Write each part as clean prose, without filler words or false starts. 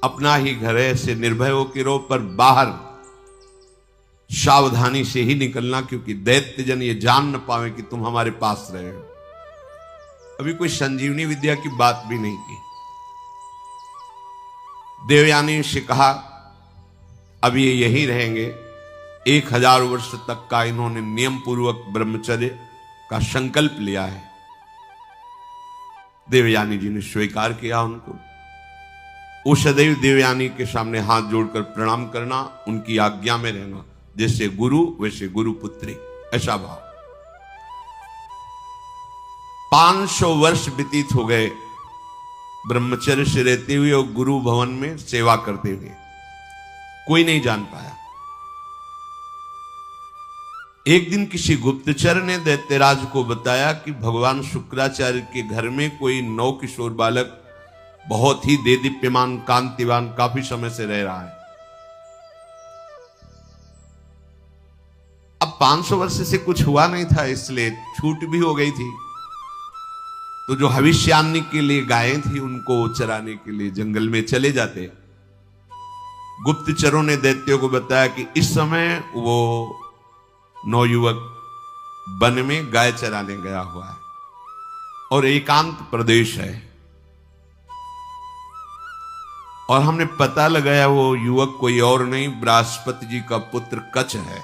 अपना ही घर है, ऐसे निर्भय होकर रहो, पर बाहर सावधानी से ही निकलना, क्योंकि दैत्य जन ये जान न पावे कि तुम हमारे पास रहे हो। अभी कोई संजीवनी विद्या की बात भी नहीं की। देवयानी से कहा अब ये यहीं रहेंगे। 1000 वर्ष तक का इन्होंने नियम पूर्वक ब्रह्मचर्य का संकल्प लिया है। देवयानी जी ने स्वीकार किया उनको। वो सदैव देवयानी के सामने हाथ जोड़कर प्रणाम करना, उनकी आज्ञा में रहना, जैसे गुरु वैसे गुरु पुत्री, ऐसा भाव। 500 वर्ष व्यतीत हो गए ब्रह्मचर्य से रहते हुए और गुरु भवन में सेवा करते हुए। कोई नहीं जान पाया। एक दिन किसी गुप्तचर ने दैत्यराज को बताया कि भगवान शुक्राचार्य के घर में कोई नौ किशोर बालक बहुत ही देदीप्यमान कांतिवान काफी समय से रह रहा है। अब 500 वर्ष से कुछ हुआ नहीं था, इसलिए छूट भी हो गई थी। तो जो भविष्यान्नी के लिए गायें थी उनको चराने के लिए जंगल में चले जाते। गुप्तचरों ने दैत्यों को बताया कि इस समय वो नौयुवक वन में गाय चराने गया हुआ है और एकांत प्रदेश है, और हमने पता लगाया वो युवक कोई और नहीं बृहस्पति जी का पुत्र कच्छ है।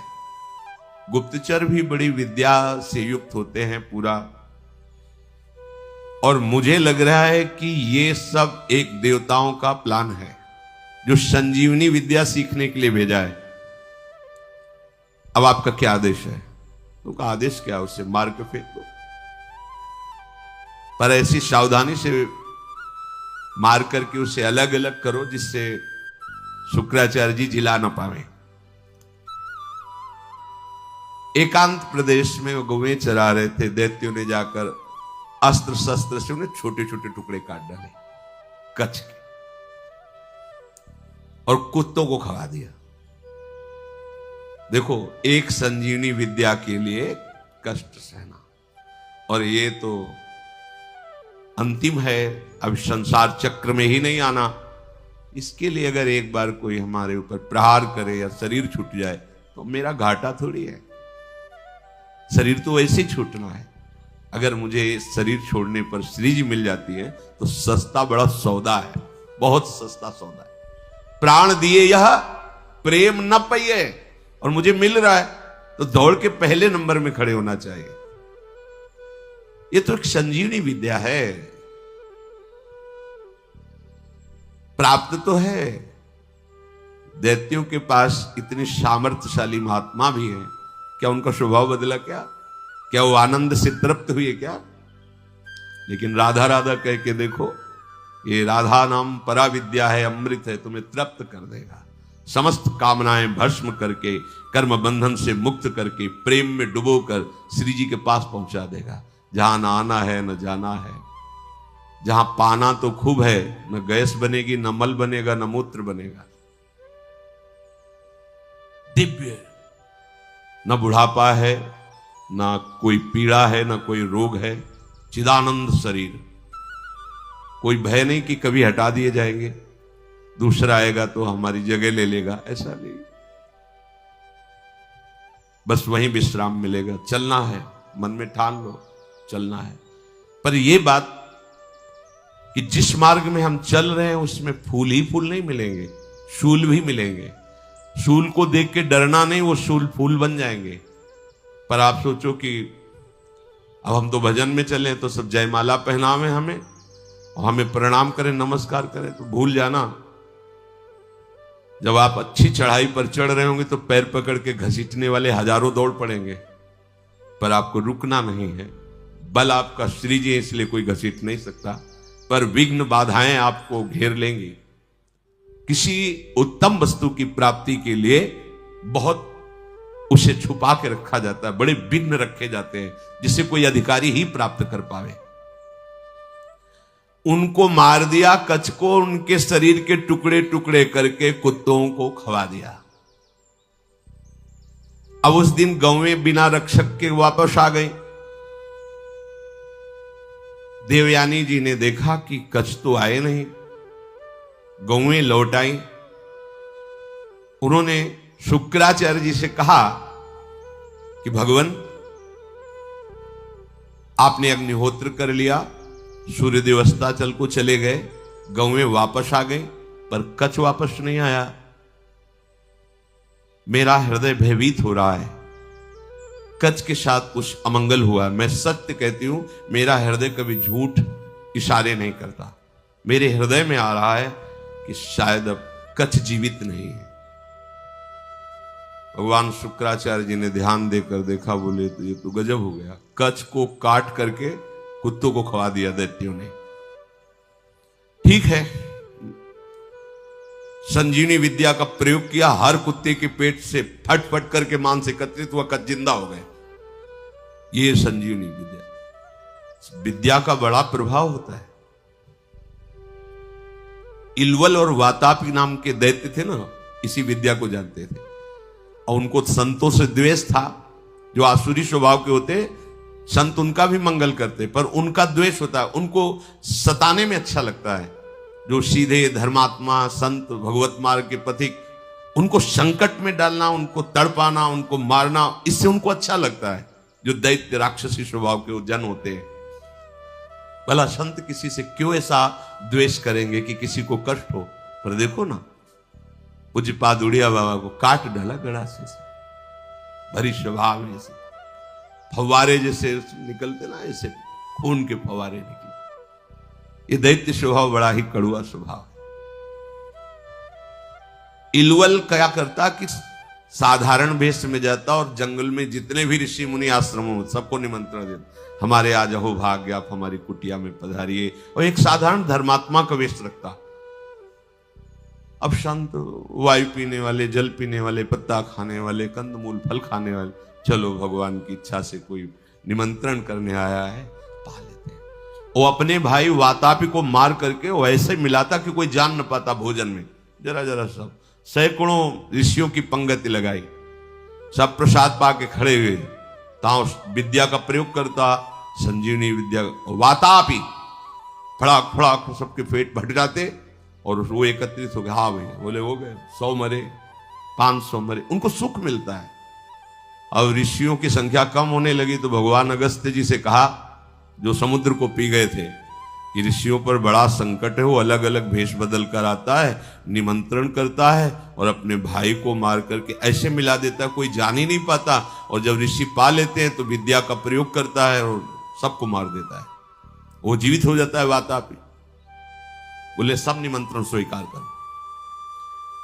गुप्तचर भी बड़ी विद्या से युक्त होते हैं पूरा, और मुझे लग रहा है कि ये सब एक देवताओं का प्लान है जो संजीवनी विद्या सीखने के लिए भेजा है। अब आपका क्या आदेश है? तो का आदेश क्या, उसे मार के फेंक दो, पर ऐसी सावधानी से मार करके उसे अलग अलग करो जिससे शुक्राचार्य जी जिला न पावे। एकांत प्रदेश में वो गौएं चरा रहे थे। दैत्यों ने जाकर अस्त्र शस्त्र से उन्हें छोटे छोटे टुकड़े काट डाले कच्छ के, और कुत्तों को खवा दिया। देखो, एक संजीवनी विद्या के लिए कष्ट सहना, और ये तो अंतिम है। अब संसार चक्र में ही नहीं आना। इसके लिए अगर एक बार कोई हमारे ऊपर प्रहार करे या शरीर छूट जाए तो मेरा घाटा थोड़ी है। शरीर तो वैसे ही छूटना है। अगर मुझे शरीर छोड़ने पर श्री जी मिल जाती है तो सस्ता बड़ा सौदा है, बहुत सस्ता सौदा है। प्राण दिए यह प्रेम न पाइए, और मुझे मिल रहा है तो दौड़ के पहले नंबर में खड़े होना चाहिए। ये तो एक संजीवनी विद्या है, प्राप्त तो है। दैत्यों के पास इतने सामर्थ्यशाली महात्मा भी हैं, क्या उनका स्वभाव बदला? क्या वो आनंद से तृप्त हुए क्या? लेकिन राधा राधा कह के देखो, ये राधा नाम परा विद्या है, अमृत है, तुम्हें तृप्त कर देगा। समस्त कामनाएं भस्म करके, कर्म बंधन से मुक्त करके, प्रेम में डुबोकर श्री जी के पास पहुंचा देगा। जहां न आना है न जाना है, जहां पाना तो खूब है, न गैस बनेगी, न मल बनेगा, न मूत्र बनेगा। दिव्य, न बुढ़ापा है, न कोई पीड़ा है, न कोई रोग है। चिदानंद शरीर, कोई भय नहीं कि कभी हटा दिए जाएंगे, दूसरा आएगा तो हमारी जगह ले लेगा, ऐसा नहीं। बस वहीं विश्राम मिलेगा। चलना है, मन में ठान लो, चलना है। पर यह बात कि जिस मार्ग में हम चल रहे हैं उसमें फूल ही फूल नहीं मिलेंगे, शूल भी मिलेंगे। शूल को देख के डरना नहीं, वो शूल फूल बन जाएंगे। पर आप सोचो कि अब हम तो भजन में चले तो सब जयमाला पहनावे हमें, और हमें प्रणाम करें, नमस्कार करें, तो भूल जाना जब आप अच्छी चढ़ाई पर चढ़ रहे होंगे तो पैर पकड़ के घसीटने वाले हजारों दौड़ पड़ेंगे, पर आपको रुकना नहीं है। बल आपका श्री जी, इसलिए कोई घसीट नहीं सकता, पर विघ्न बाधाएं आपको घेर लेंगी। किसी उत्तम वस्तु की प्राप्ति के लिए बहुत उसे छुपा के रखा जाता है, बड़े विघ्न रखे जाते हैं जिसे कोई अधिकारी ही प्राप्त कर पावे। उनको मार दिया कच्छ को, उनके शरीर के टुकड़े टुकड़े करके कुत्तों को खवा दिया। अब उस दिन गौएं बिना रक्षक के वापस आ गई। देवयानी जी ने देखा कि कच्छ तो आए नहीं, गौएं लौट आई। उन्होंने शुक्राचार्य जी से कहा कि भगवान, आपने अग्निहोत्र कर लिया, सूर्यदेव अस्ताचल को चले गए, गौएं वापस आ गई, पर कच्छ वापस नहीं आया। मेरा हृदय भयभीत हो रहा है, कच्छ के साथ कुछ अमंगल हुआ। मैं सत्य कहती हूं, मेरा हृदय कभी झूठ इशारे नहीं करता। मेरे हृदय में आ रहा है कि शायद अब कच्छ जीवित नहीं है। भगवान शुक्राचार्य जी ने ध्यान देकर देखा, बोले तो ये तो गजब हो गया, कच्छ को काट करके कुत्तों को खवा दिया दैत्यों ने। ठीक है, संजीवनी विद्या का प्रयोग किया, हर कुत्ते के पेट से फट फट करके मांस एकत्रित हुआ, कच्छ जिंदा हो गए। ये संजीवनी विद्या का बड़ा प्रभाव होता है। इलवल और वातापी नाम के दैत्य थे ना, इसी विद्या को जानते थे, और उनको संतों से द्वेष था। जो आसुरी स्वभाव के होते, संत उनका भी मंगल करते, पर उनका द्वेष होता है, उनको सताने में अच्छा लगता है। जो सीधे धर्मात्मा संत भगवत मार्ग के पथिक, उनको संकट में डालना, उनको तड़पाना, उनको मारना, इससे उनको अच्छा लगता है। जो दैत्य राक्षसी स्वभाव के जन होते हैं, भला संत किसी से क्यों ऐसा द्वेष करेंगे कि किसी को कष्ट हो। पर देखो ना, पूज्यपाद उड़िया बाबा को काट डाला गड़ासे से, भरी स्वभाव में से फव्वारे जैसे निकलते ना, ऐसे खून के फव्वारे निकले। ये दैत्य स्वभाव बड़ा ही कड़ुआ स्वभाव। इलवल क्या करता कि साधारण वेश में जाता और जंगल में जितने भी ऋषि मुनि आश्रमों सबको निमंत्रण देता, हमारे आज अहो भाग्य, आप हमारी कुटिया में पधारिए, और एक साधारण धर्मात्मा का वेश रखता। अब शांत वायु पीने वाले, जल पीने वाले, पत्ता खाने वाले, कंदमूल फल खाने वाले, चलो भगवान की इच्छा से कोई निमंत्रण करने आया है, पा लेते हैं। वो अपने भाई वातापी को मार करके वो ऐसे मिलाता कि कोई जान न पाता भोजन में। जरा जरा सब सैकड़ों ऋषियों की पंगति लगाई, सब प्रसाद पा के खड़े हुए, ताओ विद्या का प्रयोग करता, संजीवनी विद्या। वातापी फड़ाक फड़ाक सबके पेट भट जाते और वो एकत्रित हो गए। हाँ भाई, बोले हो गए, 100 मरे, 500 मरे, उनको सुख मिलता है। अब ऋषियों की संख्या कम होने लगी तो भगवान अगस्त्य जी से कहा, जो समुद्र को पी गए थे, कि ऋषियों पर बड़ा संकट है, वो अलग अलग भेष बदल कर आता है, निमंत्रण करता है और अपने भाई को मार करके ऐसे मिला देता है कोई जान ही नहीं पाता, और जब ऋषि पा लेते हैं तो विद्या का प्रयोग करता है और सबको मार देता है, वो जीवित हो जाता है वातापी। बोले सब निमंत्रण स्वीकार करो।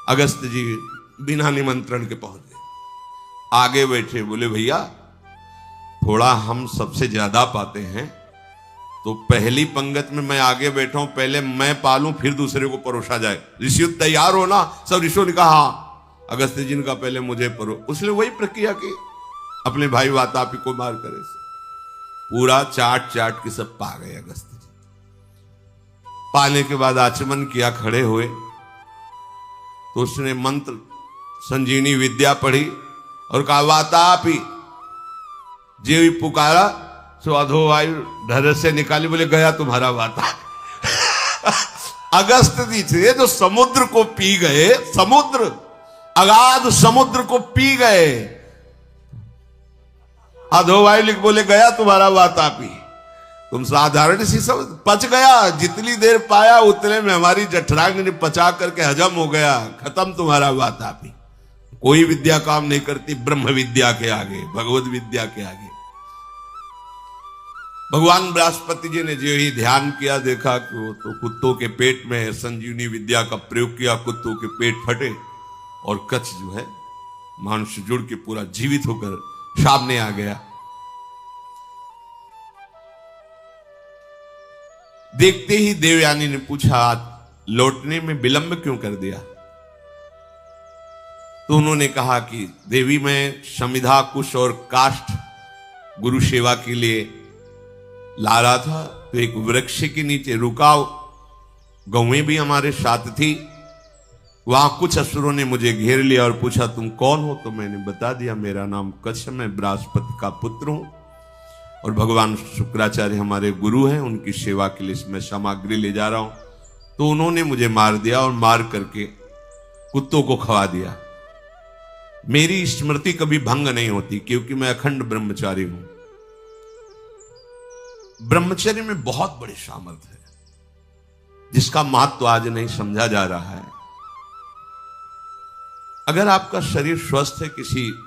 अगस्त्य जी बिना निमंत्रण के पहुंच गए, आगे बैठे, बोले भैया थोड़ा हम सबसे ज्यादा पाते हैं, तो पहली पंगत में मैं आगे बैठा हूं, पहले मैं पालूं फिर दूसरे को परोसा जाए। ऋषि तैयार हो ना? सब ऋषियों ने कहा हाँ। अगस्त्य जी ने कहा पहले मुझे परो। उसने वही प्रक्रिया की, अपने भाई वातापी को मार करे पूरा चाट चाट के सब पा गए अगस्त्य जी। पाने के बाद आचमन किया, खड़े हुए तो उसने मंत्र संजीवनी विद्या पढ़ी और कहा वातापी, जे भी पुकारा सो अधो वायु ढर से निकाली। बोले गया तुम्हारा वाता। अगस्त्य जी थे जो समुद्र को पी गए, समुद्र, अगाध समुद्र को पी गए। अधो वायु लिख बोले गया तुम्हारा वातापी। तुम साधारण सी सब पच गया, जितनी देर पाया उतने में हमारी जठरांग ने पचा करके हजम हो गया, खत्म तुम्हारा वातापी। कोई विद्या काम नहीं करती ब्रह्म विद्या के आगे, भगवत विद्या के आगे। भगवान बृहस्पति जी ने जो ही ध्यान किया, देखा कि वो तो कुत्तों के पेट में है, संजीवनी विद्या का प्रयोग किया, कुत्तों के पेट फटे और कच्छ जो है मानुष्य जुड़ के पूरा जीवित होकर सामने आ गया। देखते ही देवयानी ने पूछा लौटने में विलंब क्यों कर दिया? तो उन्होंने कहा कि देवी मैं समिधा कुश और काष्ठ गुरु सेवा के लिए ला रहा था, तो एक वृक्ष के नीचे रुका, गौएं भी हमारे साथ थी। वहां कुछ असुरों ने मुझे घेर लिया और पूछा तुम कौन हो? तो मैंने बता दिया मेरा नाम कच्छ, मैं बृहस्पति का पुत्र हूं और भगवान शुक्राचार्य हमारे गुरु हैं, उनकी सेवा के लिए मैं सामग्री ले जा रहा हूं। तो उन्होंने मुझे मार दिया और मार करके कुत्तों को खवा दिया। मेरी स्मृति कभी भंग नहीं होती क्योंकि मैं अखंड ब्रह्मचारी हूं। ब्रह्मचर्य में बहुत बड़ी सामर्थ्य है जिसका महत्व आज नहीं समझा जा रहा है। अगर आपका शरीर स्वस्थ है, किसी